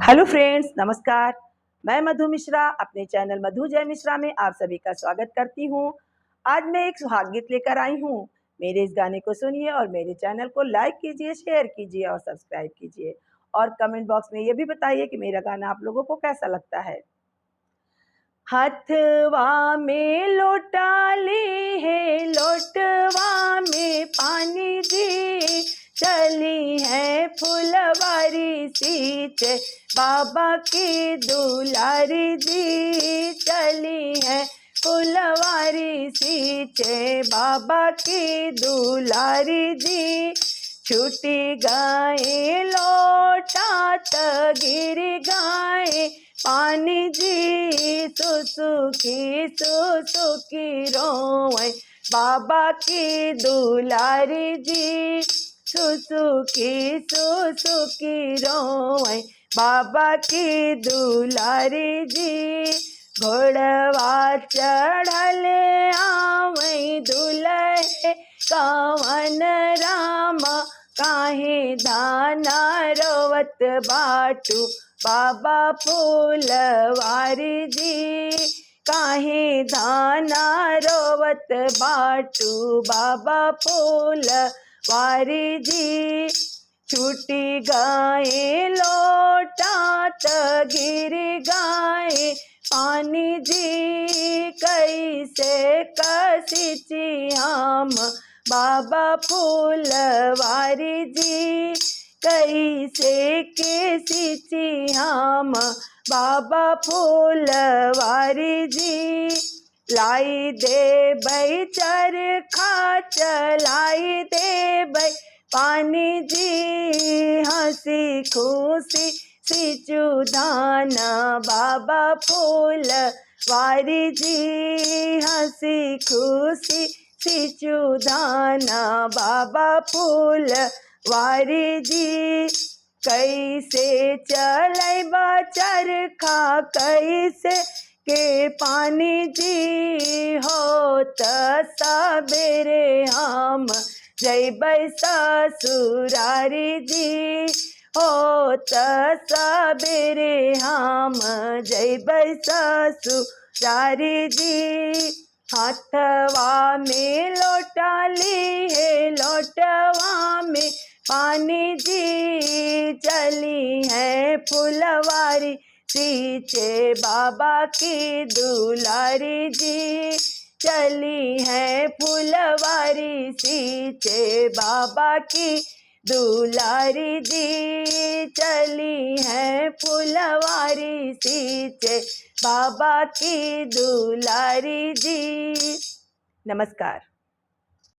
Hello friends, नमस्कार। मैं मधु मिश्रा अपने चैनल मधु जय मिश्रा में आप सभी का स्वागत करती हूँ। आज मैं एक सुहाग गीत लेकर आई हूँ। मेरे इस गाने को सुनिए और मेरे चैनल को लाइक कीजिए, शेयर कीजिए और सब्सक्राइब कीजिए और कमेंट बॉक्स में ये भी बताइए कि मेरा गाना आप लोगों को कैसा लगता है। हथवा में लोटा ली है, लोटवा में पानी दी, चली है फुलवारी सींचे बाबा की दुलारी दी, चली है फुलवारी सींचे बाबा की दुलारी दी। छूटी गाए लोटा त गिर गाए पानी जी, सुसुकी रोए बाबा की दुलारी जी, सुसुकी रोए बाबा की दुलारी जी। घोड़वा चढ़ल आवई दुल्हे कवन रामा, काहे धाना रोवत बाटू बाबा फूलवारी जी, काहे धाना रोवत बाटू बाबा फूलवारी जी। छूटी गाए लोटा त गिर गाए पानी जी, कैसे कसिची हम बाबा फूलवारी जी, कैसे के सिंची हम बाबा फूलवारी जी। लाई दे बै चरखा चलाई दे बै पानी जी, हंसी खुशी सिंचू धाना बाबा फूलवारी जी, हंसी खुशी सिंचू धाना बाबा फूलवारी जी। कैसे चलैबा चरखा कैसे के पानी जी, हो त सबेरे हम जैबै ससुरारी जी, हो त सबेरे हम जैबै ससुरारी जी। हाथवा में लोटा ली है, लोटवा में पानी जी, चली है फुलवारी सींचे बाबा की दुलारी जी, चली है फुलवारी सींचे बाबा की दुलारी जी, चली है फुलवारी सींचे बाबा की दुलारी जी। नमस्कार।